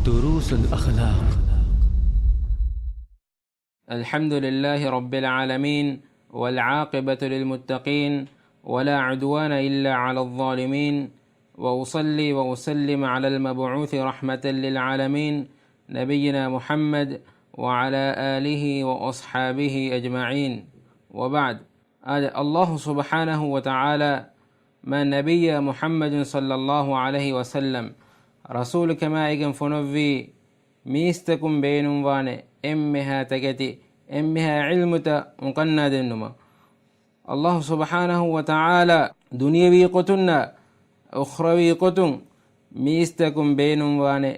دروس الأخلاق. الحمد لله رب العالمين، والعاقبة للمتقين، ولا عدوان إلا على الظالمين، وأصلي وأسلم على المبعوث رحمة للعالمين نبينا محمد وعلى آله وأصحابه أجمعين. وبعد، الله سبحانه وتعالى ما نبي محمد صلى الله عليه وسلم رسول كما يجن فنوفي ميستكم بينهم وانه امها تجتي امها علمتا مقناد النما. الله سبحانه وتعالى دنيوي قتنا أخروي قتن ميستكم بينهم وانه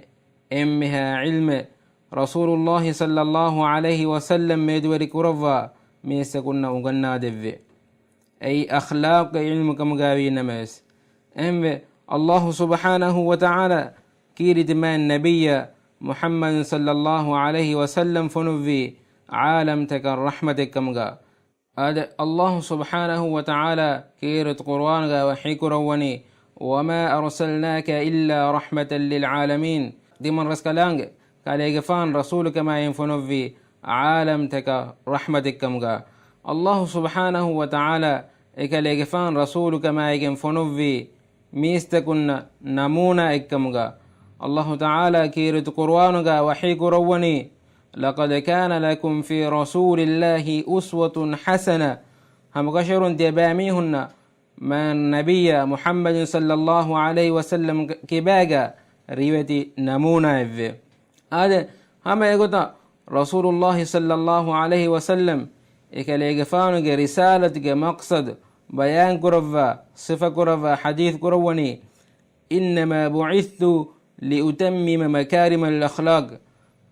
امها علم رسول الله صلى الله عليه وسلم ميدوري كرفا ميستكنا مقناد في أي أخلاق علم كمغاوي نمس الله سبحانه وتعالى كيرت ما النبي محمد صلى الله عليه وسلم فنوفي عالم تكن رحمتك كمغا. الله سبحانه وتعالى كيرت قرآن وحيك رواني وما أرسلناك إلا رحمة للعالمين. دي من رسكالانج قال يقفان رسولك ما ينفنوفي عالم تكن رحمتك كمغا. الله سبحانه وتعالى قال يقفان رسولك ما ينفنوفي ميستكن نمونا اكمغا. الله تعالى كيرت قرآنغا وحيك رواني لقد كان لكم في رسول الله أسوة حسنة. هم قشر دباميهن ما النبي محمد صلى الله عليه وسلم كباغا ريوتي نمونا إذ هذا هم يقول رسول الله صلى الله عليه وسلم إكاليغفانغ رسالة مقصد بيان كرفا صفة كرفا حديث كرواني إنما بعثت لأتمم مكارم الأخلاق.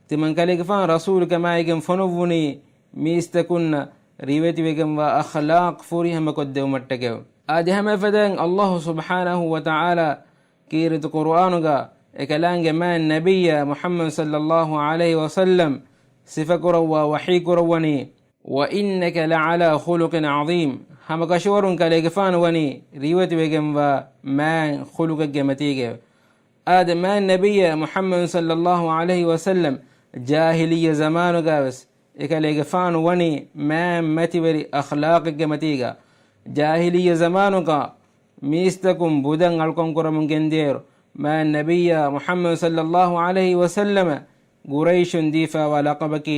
تمن كاليغفان رسول كما يجن فنوفني ميستكن ريوتي بيجن وأخلاق فوريهم قد ومتكو. هم فدان الله سبحانه وتعالى كيرت قرآنغا إكالانغ ما النبي محمد صلى الله عليه وسلم صفة كروا وحي كرواني وإنك لعلى خلق عظيم. هم كشورن كاليغفان وني ريوت بيجن ما خلق جمتيجو. ما النبي محمد صلى الله عليه وسلم جاهلية زمان قابس إكاليغفان وني ما متبري أخلاق جمتيجا. جاهلية زمانك ميستكم بودن الكم كرم جندير. ما النبي محمد صلى الله عليه وسلم قريش ديفا ولقبك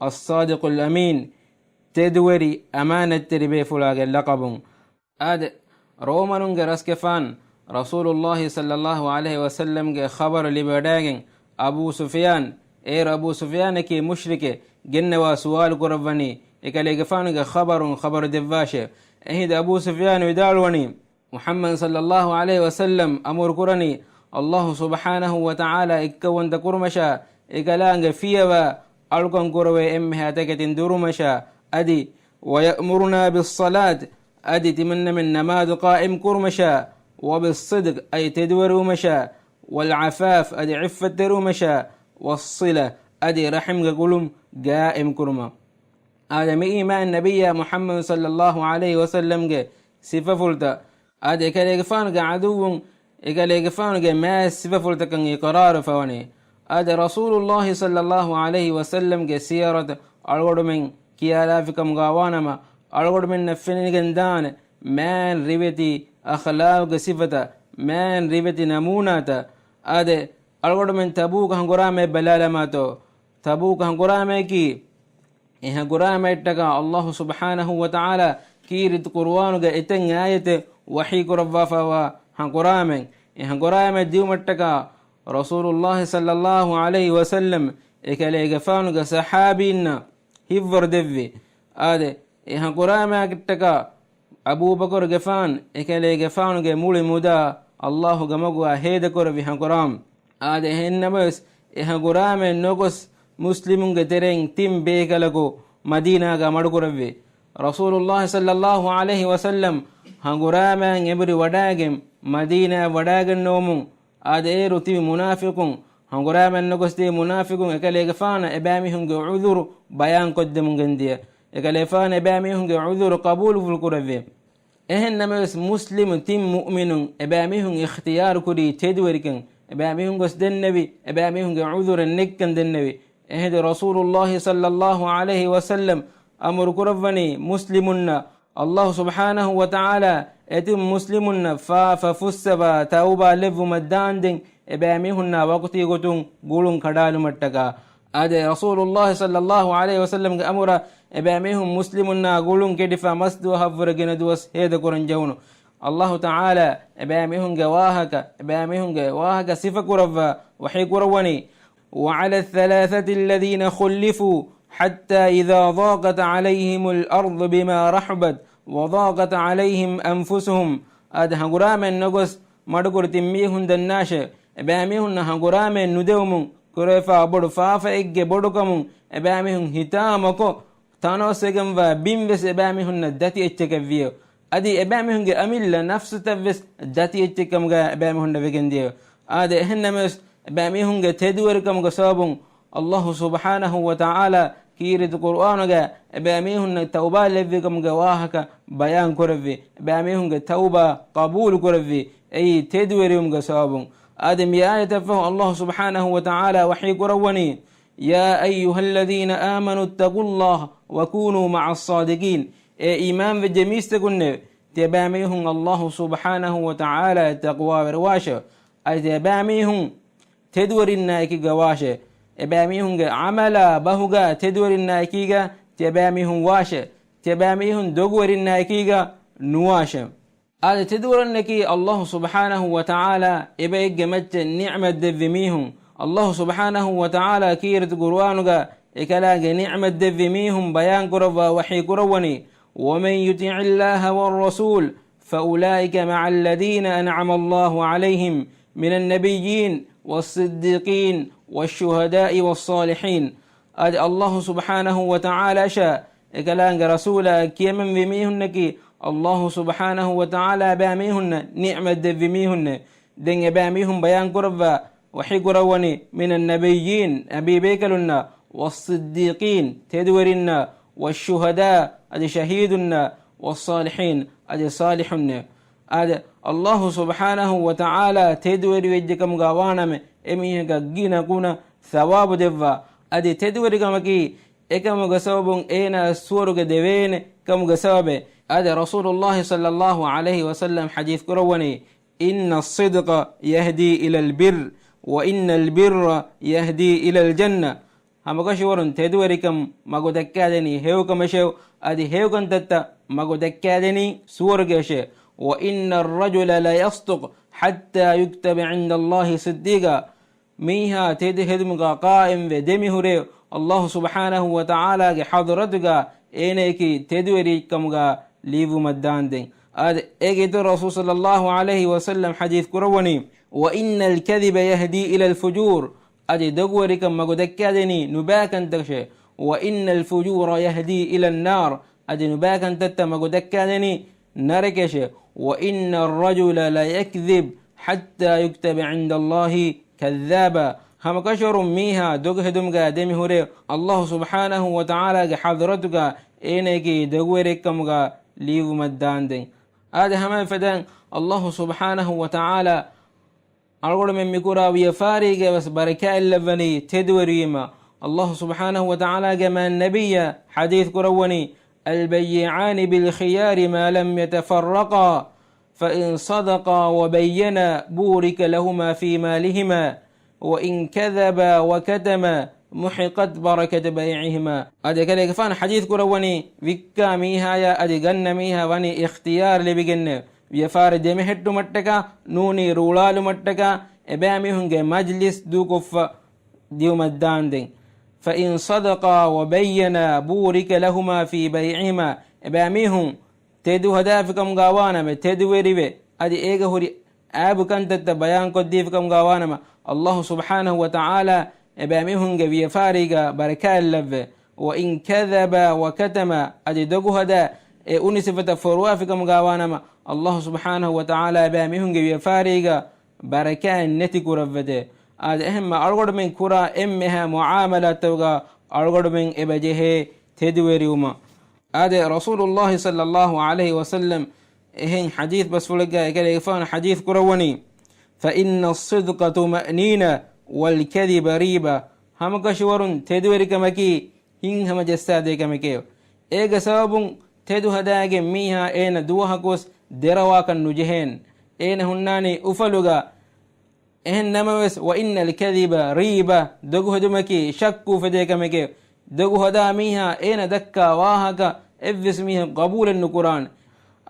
الصادق الأمين تدوري أمانة تربي فلاغ اللقب. رومان رسكفان رسول الله صلى الله عليه وسلم خبر لبداغن أبو سفيان أبو سفيان كي مشرك جنوا سؤال قرباني إكاليغفان خبر دفاشة أهد أبو سفيان ودالوني محمد صلى الله عليه وسلم أمر قرني الله سبحانه وتعالى إكوان تكرمشا إكالانغ فيها ألقن قروي إمها تكتن درمشا أدي ويأمرنا بالصلاة أدي تمنى من نماد قائم كرمشا وبالصدق أي تدور مشا والعفاف أدي عفة مشا والصلة أدي رحم قلوم قائم كرما. هذا مئي النبي محمد صلى الله عليه وسلم صفة فلتا أدي كاليغفان عدو إكاليغفان ما صفة فلتا كان يقرار فواني. هذا رسول الله صلى الله عليه وسلم سيارة الغد من كيالا فيكم غاوانما الغد من نفني جندان من ريبتي أخلاق صفة من ريبتي نمونة. هذا الغد من تبوك هنغرام بلالماتو تبوك هنغرام كي هنغرام اتقى الله سبحانه وتعالى كيرت قرآن اتن آية وحي كرفافا هنغرام هنغرام ديوم اتقى رسول الله صلى الله عليه وسلم إكاليغفان صحابينا هفر دفي. هذا هنغرام اتقى أبو بكر غفان إكاليغفان مولي مودا الله غمغوا هيدا كرفي هنغرام. هذا هنمس هنغرام نوغس مسلمون غترين تيم بيكالكو مدينة غمرغرفي رسول الله صلى الله عليه وسلم هنغرام يبري وداغم مدينة وداغن نومون. هذا رتي منافقون هنغرام نوغس دي منافقون إكاليغفان إباميهم عذر بيان قدم غندية إكاليغفان إباميهم عذر قبول في الكرفي. إهن نمس مسلم تيم مؤمن إباميهم اختيار كري تدوركن إباميهم قصد النبي إباميهم عذر النكن النبي إهد رسول الله صلى الله عليه وسلم أمر كرفني مسلمنا الله سبحانه وتعالى اتم مسلمنا ففسبا توبا لف مداندن إباميهن وقتي قتون قولون كدال متكا هذا رسول الله صلى الله عليه وسلم أمر إباميهم مسلمنا قولون كدفا مسدو هفرقنا دوس هيدا قرن جونو الله تعالى إباميهم جواهك صفة كرفا وحي كرواني وعلى الثلاثة الذين خلفوا حتى إذا ضاقت عليهم الأرض بما رحبت وضاقت عليهم أنفسهم هذا هنقرام النقص مدقر تميهن دناشة إباميهن هنقرام ندوم كرفا بدو فافا إجي بدوكم إباميهن هتامكو تانوسكم وبيمبس إباميهن داتي اتكفيو أدي إباميهن أميلا نفس تفس داتي اتكم إباميهن فيكنديو هذا إهنمس إباميهن تدوركم قصابون الله سبحانه وتعالى كيرت القرآن إباميهن توبة لفكم قواهك بيان كرفي إباميهن توبة قبول كرفي أي تدورهم قصابون آدم يا آية تفه الله سبحانه وتعالى وحي كرواني يا أيها الذين آمنوا اتقوا الله وكونوا مع الصادقين إيمان في جميس تقولن تباميهم الله سبحانه وتعالى تقوى ورواشة أي تباميهم تدور النايكي قواشة إباميهم عملا بهوغا تدور النايكيغا تباميهم واشة تباميهم دقور النايكيغا نواشة هذا تدور النكي الله سبحانه وتعالى إبايق مجة نعمة دفميهم الله سبحانه وتعالى كيرت قروانوغا إكلاغ نعمة دفميهم بيان قروا وحي قرواني ومن يطع الله والرسول فأولئك مع الذين أنعم الله عليهم من النبيين والصديقين والشهداء والصالحين أد الله سبحانه وتعالى شاء إكلان رسولا كيمن بميهنك الله سبحانه وتعالى باميهن نعمة دفميهن دن باميهم بيان قربا وحي قرواني من النبيين أبي بيكلنا والصديقين تدورنا والشهداء أد شهيدنا والصالحين أد صالحنا أد الله سبحانه وتعالى تدور وجهكم غوانم إميها جينا كنا ثواب دفا أدي تدور كمكي إكم غسوبون إينا سورك دوين كم غسوبه أدي رسول الله صلى الله عليه وسلم حديث كرواني إن الصدق يهدي إلى البر وإن البر يهدي إلى الجنة هم كشورن تدوركم مغو دكادني هيو كمشو أدي هيو كنتتا مغو دكادني سوركشه وإن الرجل لا يصدق حتى يكتب عند الله صديقا ميها تدهدمغا قائم ودمي هريو الله سبحانه وتعالى حضرتك إنيكي تدوريكمغا ليفو مدان دين أجد الرسول صلى الله عليه وسلم حديث كرواني وإن الكذب يهدي إلى الفجور أدي دقوركم مغدكادني نباكا تغشي وإن الفجور يهدي إلى النار أدي نباكا تتا مغدكادني نركشي وإن الرجل لا يكذب حتى يكتب عند الله كذابا هم كشر ميها دقهدمغا دمي هوري الله سبحانه وتعالى حضرتك إنكي دقوركمغا ليو مدان دين هذا هم فدان الله سبحانه وتعالى أقول من مكورا ويفارق بس بركاء اللبني تدوريما الله سبحانه وتعالى كما النبي حديث كرواني البيعان بالخيار ما لم يتفرقا فإن صدقا وبينا بورك لهما في مالهما وإن كذبا وكتما محقت بركة بيعهما أدي كده كفان حديث كرواني وكا ميها يا أدي جن ميها واني اختيار لبجن يفار دمهد متكا نوني رولال متكا إباميهم مجلس دوكف ديوم الداندين فإن صدقا وبينا بورك لهما في بيعهما إباميهم تدو هدافكم غاوانا تدو وريبه أدي إيغا هوري آب كانت بيان قديفكم غاوانا الله سبحانه وتعالى إباميهم بيفارق بركاء اللف وإن كذب وكتم أدي دقو هدا أنسفة فروافكم غاوانا الله سبحانه وتعالى إباميهم بيفارق بركاء النتي كرفته هذا أهم أرغد من كرة إمها معاملة توغا أرغد من إبجه تدوريوما هذا رسول الله صلى الله عليه وسلم إهن حديث بس فلقا كده يفان حديث كرواني فإن الصدق طمأنينة والكذب ريبة. هم كشورن تدوري كمكي هين هم جسادي كمكيو إيجا سبب تدو هداج ميها إين دوها كوس درواك النجهين إين هناني أفلوغا إهن نموس. وإن الكذب ريبة دقو هدومكي شكو فديك مكيو دقو هدا ميها إين دكا واهكا إفس ميها قبول النقران.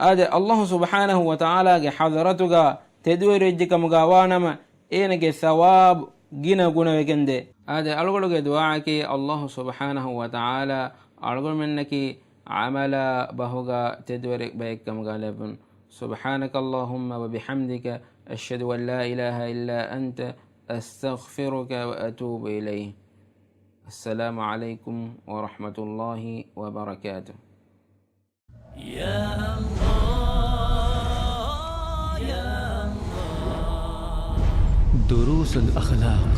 هذا الله سبحانه وتعالى حضرتك تدوري جيكا مغاوانما إينك ثواب جنا جنا وكنده. هذا ألقولك دعاءك الله سبحانه وتعالى ألقول منك عمل بهوغا تدورك بيكم غالبا. سبحانك اللهم وبحمدك أشهد أن لا إله إلا أنت أستغفرك وأتوب إليه. السلام عليكم ورحمة الله وبركاته. يا الله يا الله. دروس الأخلاق